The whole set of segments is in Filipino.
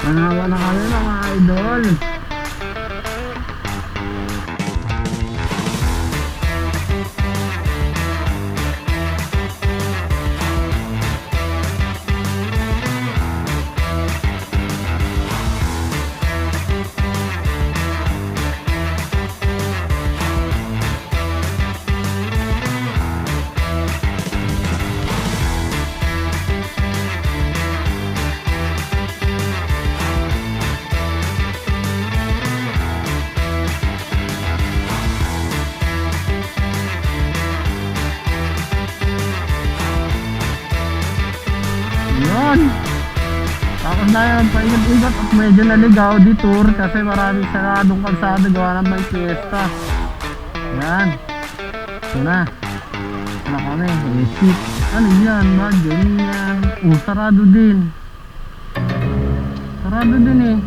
Manawa na kami mga idol. Yun. Tapos na yun, paingat-ingat at medyo naligaw detour kasi maraming saradong kalsada gawa ng may fiesta. Yan. Ito na. Ito na kami. Exit. Ano yan? Ba? Ganyan. Sarado din. Sarado din eh.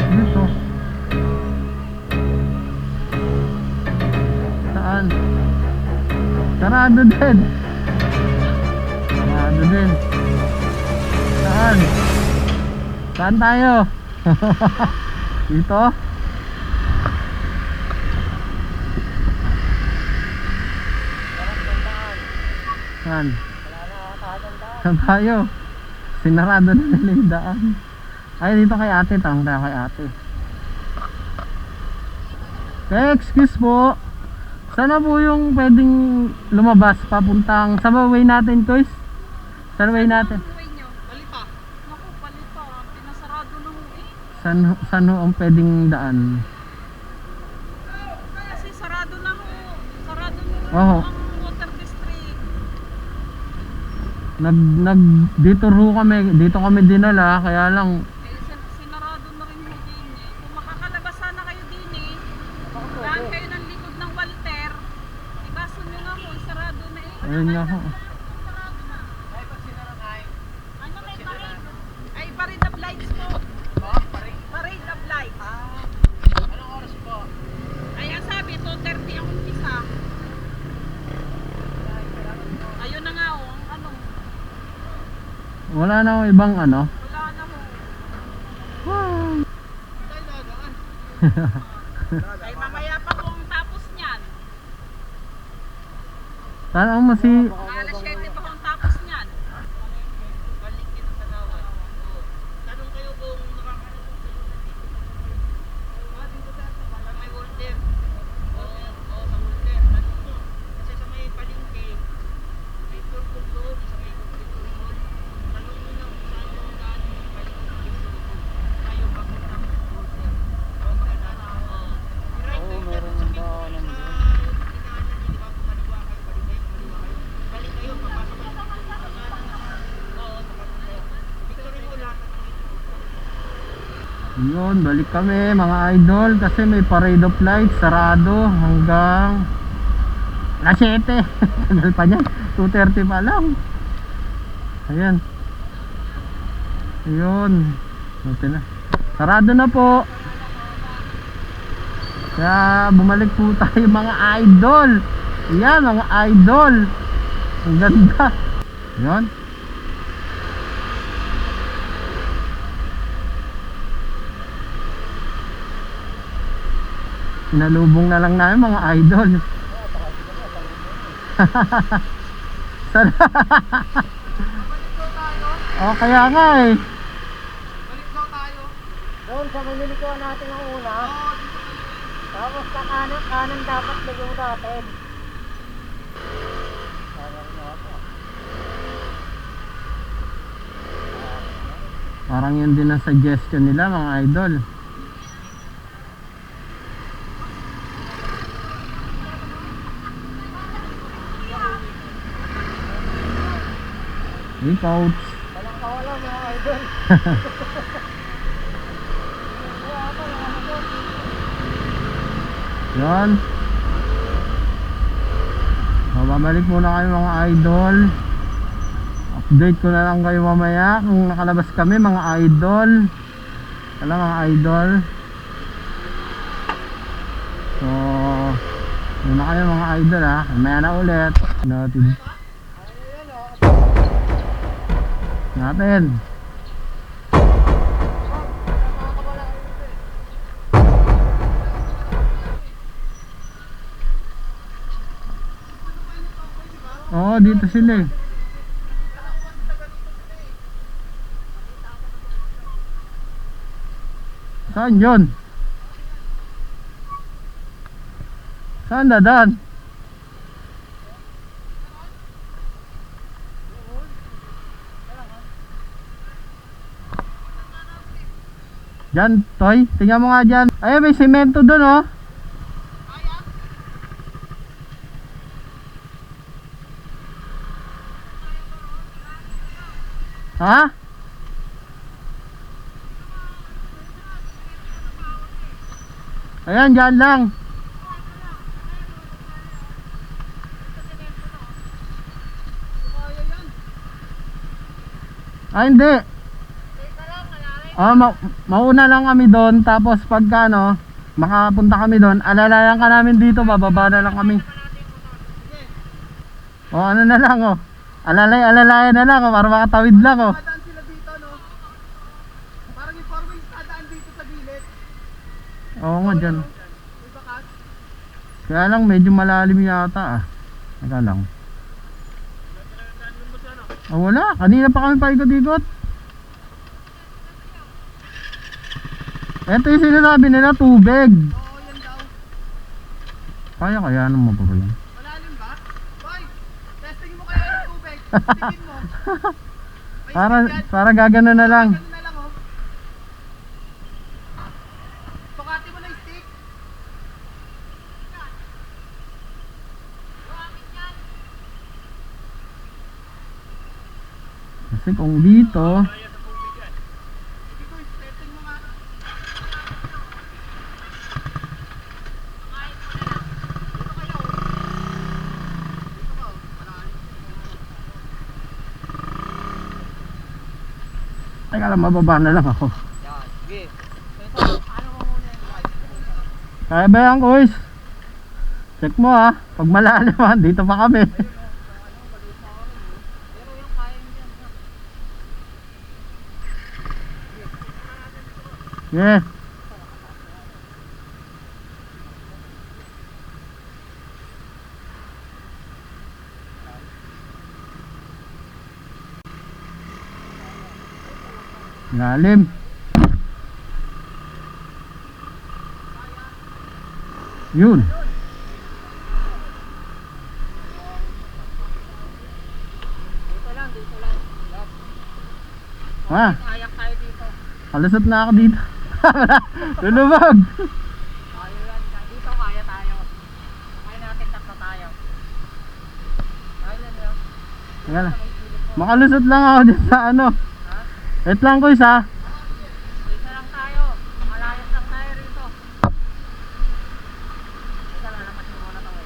Dito. Saan? Sarado din. Sarado din. Saan? Saan tayo? Dito? Saan? Saan tayo? Sinarado na nila yung daan. Ay, dito kay ate. Tanong tayo kay ate. Excuse po. Sana po yung pwedeng lumabas papuntang sa way natin, Toys? Saan way natin? Palita. Naku, palita. Pinasarado na ho eh. Saan ang pwedeng daan? Kasi sarado na ho. Sarado na ho Oo. ang water district. Dito ro kami, dito kami dinala, kaya lang Eh, sinarado na rin ho din eh. Kung makakalabas sana kayo din eh. Daan kayo ng likod ng Walter. Ikaso nyo nga ho, sarado na eh. ayun nga ho. Sarado na. Ano may parade? Ay, parade of lights po. Parade of lights. Anong oras po? Ay, ang sabi, 2:30 ang umpisa. Ayun na nga oh, ang ano, Wala na akong ibang ano. wala na ho. Tayo dadaan. Ay, mamaya pa po ang tapos niyan. Saan ang masi... Alas 7 pa po ang tapos niyan. Balikin ang Tanawan. Oo. Tanong kayo kung nakakarating kayo na dito. Dito sir, sa may Walter. Oo, sa Walter. Tanong mo. Kasi sa may palengke, may turkog doon, sa may Victory Mall. Tanong mo na kung saan yung daan yung palengke ng Victory Mall. Tayo papunta ng Walter. Oo, makadaan. Oo. Oo, meron ng daanan doon. Balik kayo, papasok kayo. Oo, Victory Mall lahat ng Yun, balik kami mga idol kasi may parade of lights, sarado hanggang alas 7. Tagal pa niyan, 2:30 pa lang. Ayan. Ayun. Buti na. Sarado na po. Kaya bumalik po tayo mga idol. Yan mga idol. Ang ganda. Yan. Sinalubong na lang namin mga idol. Sana. Oh, kaya nga eh. Balik daw tayo. Doon sa minilikuan natin ang una, Oo, dito kayo. tapos sa kanan dapat lagyan natin. Parang yun din ang suggestion nila mga idol. Hey coach. Walang kawala mga idol. Yan. Babalik muna kayo mga idol. Update ko na lang kayo mamaya kung nakalabas kami mga idol. Wala mga idol. So muna kayo mga idol ha. Mamaya na ulit natin. Oo, dito sila eh. Saan yun? Saan dadaan? Diyan, Toy. Tingnan mo nga dyan. Ay, may semento dun, oh. Ha? Ayan, dyan lang. Ah, hindi. Mauna lang kami doon, tapos pagka ano, makapunta kami doon, alalayan ka namin dito, bababa na lang kami. O ano na lang, oh. Alalayan na lang, oh, para makatawid lang, oh. Dadaan sila dito, no? Parang yung four wheels dadaan dito sa gilid. Oo nga dyan. May bakas. Kaya lang medyo malalim yata, ah. Teka lang. Oh, wala, kanina pa kami paikot-ikot. Ito yung sinasabi nila, tubig. Oo, yan daw. Kaya naman po yan. Malalim ba? Boy, testing mo kaya yung tubig. Tingin mo. May Para gagano na lang. Ganun na lang, oh. Sukati mo na yung stick. Kasi kung dito, Sige ko, testing mo nga. Dito kayo, oh. Dito ka, oh. Malalim. teka lang, mababa na lang ako. Yan, sige. Ano mo muna yung live? Kaya ba yan, boys? Check mo, ha. Pag malalim, ha. Dito pa kami. Pero yung kaya nyo dyan, ha? Yeah. Lalim. Yun. Dito lang, dito lang. Love. Ha? Ayak tayo dito. Kalusot na ako dito. Lulubog. Tayo yan. Dito kaya tayo. Kaya natin takta tayo. Tayo lang lang. Teka lang. Makalusot lang ako dito sa ano. Ha? Wait lang, boys, ha. Dito lang tayo. Makalayas lang tayo rito. Dito lang, lamat mo muna tayo.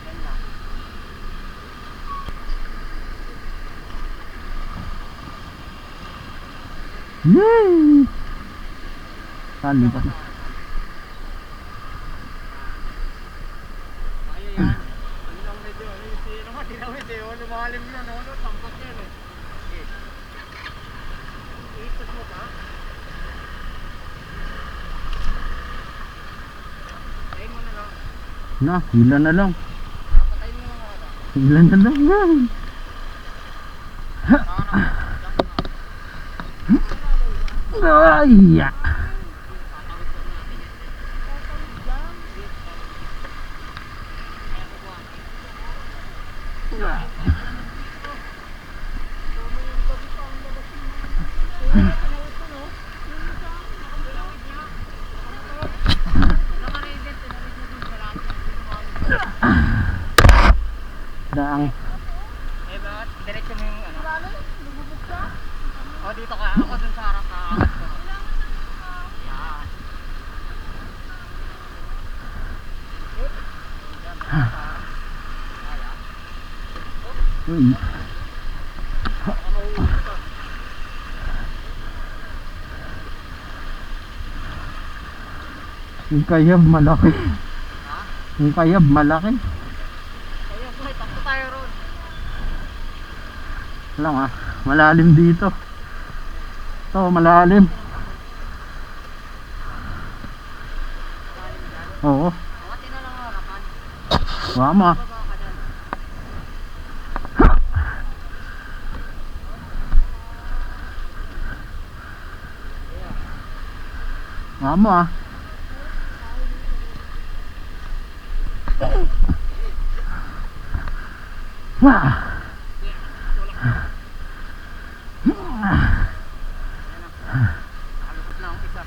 Yan lang. Yay! Sali pa. Kaya yan. Ano lang medyo, ano yung sino nga, tinawid eh. Ano, lumalim na, no? Tambak yan eh. Okay. Iikot mo pa. Tayin mo na lang. Na, hila na lang. Patayin mo na nga ba? Hila na lang. Yan. Ay, ya. Daang. Eh bakit? Diretso mo yung ano? Lumubog ka? O dito ka, ako dun sa harap ka. Yan. Uy. Yung kayab malaki. Ha? Yung kayab malaki. Ayun, boy, takto tayo ron. Lang, ah. Malalim dito. Ito, malalim. Oo. Mga Mama. Mama. Wah.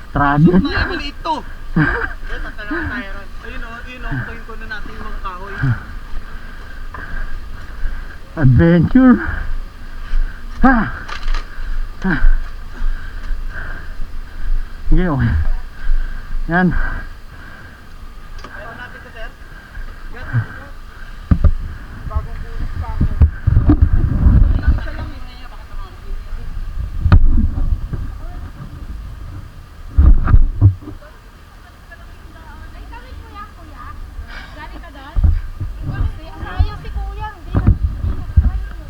Struggle. Maliit to. Tatanong tayo ron. Ayun o, tuhin ko na natin yung mga kahoy. Adventure. Ha. Ha. Sige, okay. Yan. Ayaw natin to, sir. Yan. Bagong bulis pa ako. Isa lang yun niya, baka tama. Ay, kami kuya, kuya. Galing ka doon? Hindi, ayaw si kuya. Hindi nag-try yun.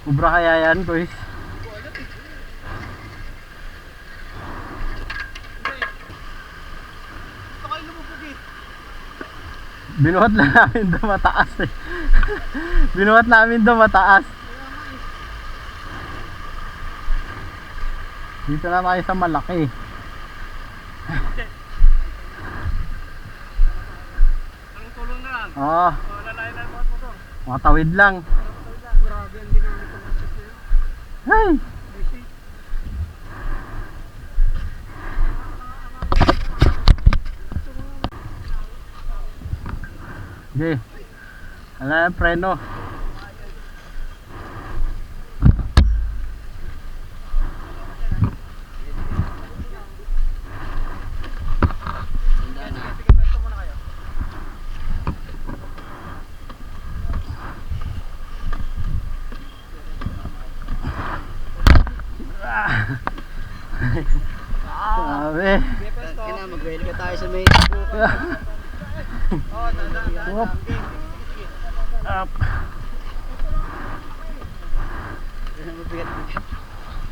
Kubra kaya yan, boys? Ito kayo lumubog eh. Binuhat lang namin daw mataas eh. Binuhat namin daw mataas. Dito na tayo sa malaki. Anong tulong na lang? Oo, Lalayan na mo ito. makatawid lang. Grabe ang ginamit ko ng kasi. Hey! Sige. Wala yung preno. Sabi. Kina, mag-wheel ka tayo sa main. Oo, Up. Up.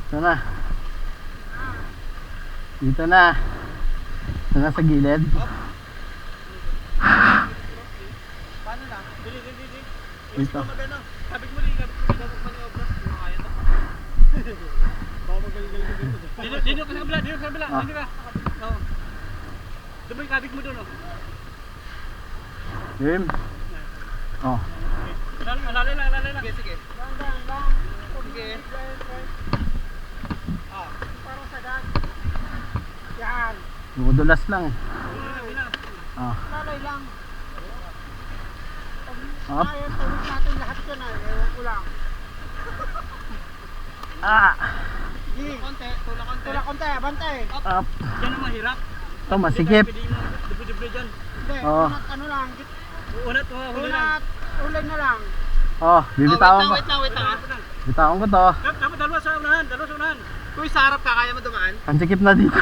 Ito na. Dito na. Ito na sa gilid. Paano na? Dili. Dito. Magano? Kabig mo rin, maniobra. Kaya to. Baka magaling-galing dito. Dito ka sa kabila, dito ka. Oo. Doon mo yung kabig mo doon, oh. Game. Oh. Alala lang. Sige. Bang. Sige. Ah. Parang sagat. Yan. Dudulas lang. Ah. Lalay lang. Up. Ayaw, tawid natin lahat yun ah. Ewan ko lang. Ah. Sige. Tula konti. Tula konti, bantay. Up. Diyan ang mahirap. Ito masikip. Pwede mo dubi-dubi dyan. Hindi, Oo. ano lang. Unat, huli lang. Ulay na lang. Oh, bibitawan ko. Wait lang. Bibitawan ko to. Dapat dalawa sa unahan. Kung sa harap ka, kaya mo dumaan? Pansikip na dito.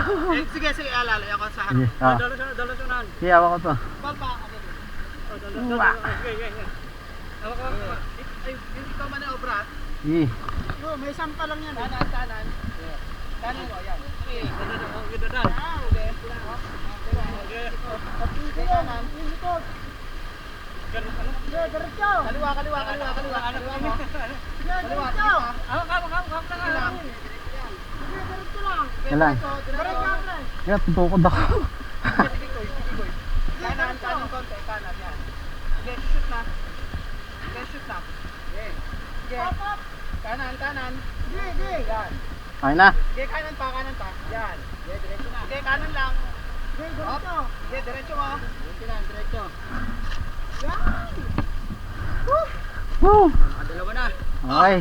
Sige, alala. Ako sa harap. Sige. Ah. Dalawa sa unahan. Sige, hawa ko to. Palpa ako. Wah. Sige. Ako. Ay, hindi ka man na obra. Sige. Yo, may sampa lang yan. Kanan. Kanan mo, ayan. Okay. Dadan. Sige yan, yung likod. Sige, diretso. Kaliwa. Sige, diretso. Hawak lang. Sige, diretso lang. Kailan? Diretso lang, pre. Kaya tutukod ako. Sige, koy. Kanan konti, kanan yan. Sige, shoot na. Sige. Up, up. Kanan. Sige. Yan. Kaya na. Sige, kanan pa. Yan. Sige, diretso na. Sige, kanan lang. Sige, diretso. Sige, diretso mo. Diretso. Yan. Woo! Dalawa na. Okay.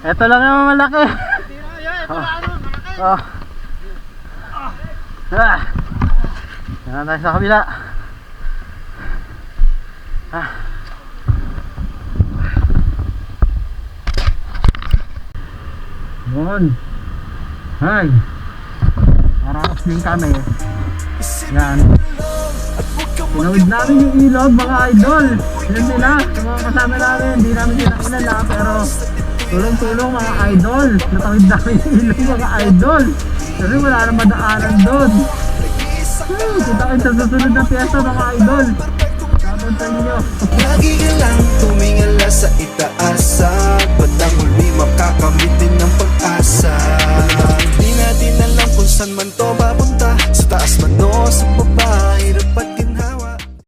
Ito lang naman malaki. Hindi na, yan. Ito na, malaki. Oh. Ah. Yan na tayo sa kabila. Ah. Yun. Hay. Paraos din kami. Yan. Tinawid namin yung ilog mga idol. Yan sila. Yung mga kasama namin. Hindi namin sila kilala. Pero tulong-tulong mga idol. Natawid namin yung ilog mga idol. Kasi wala na madaanan doon. Kita kayo sa susunod na piyesta mga idol. Sabon sa inyo. Lagi ka lang tumingala sa itaas.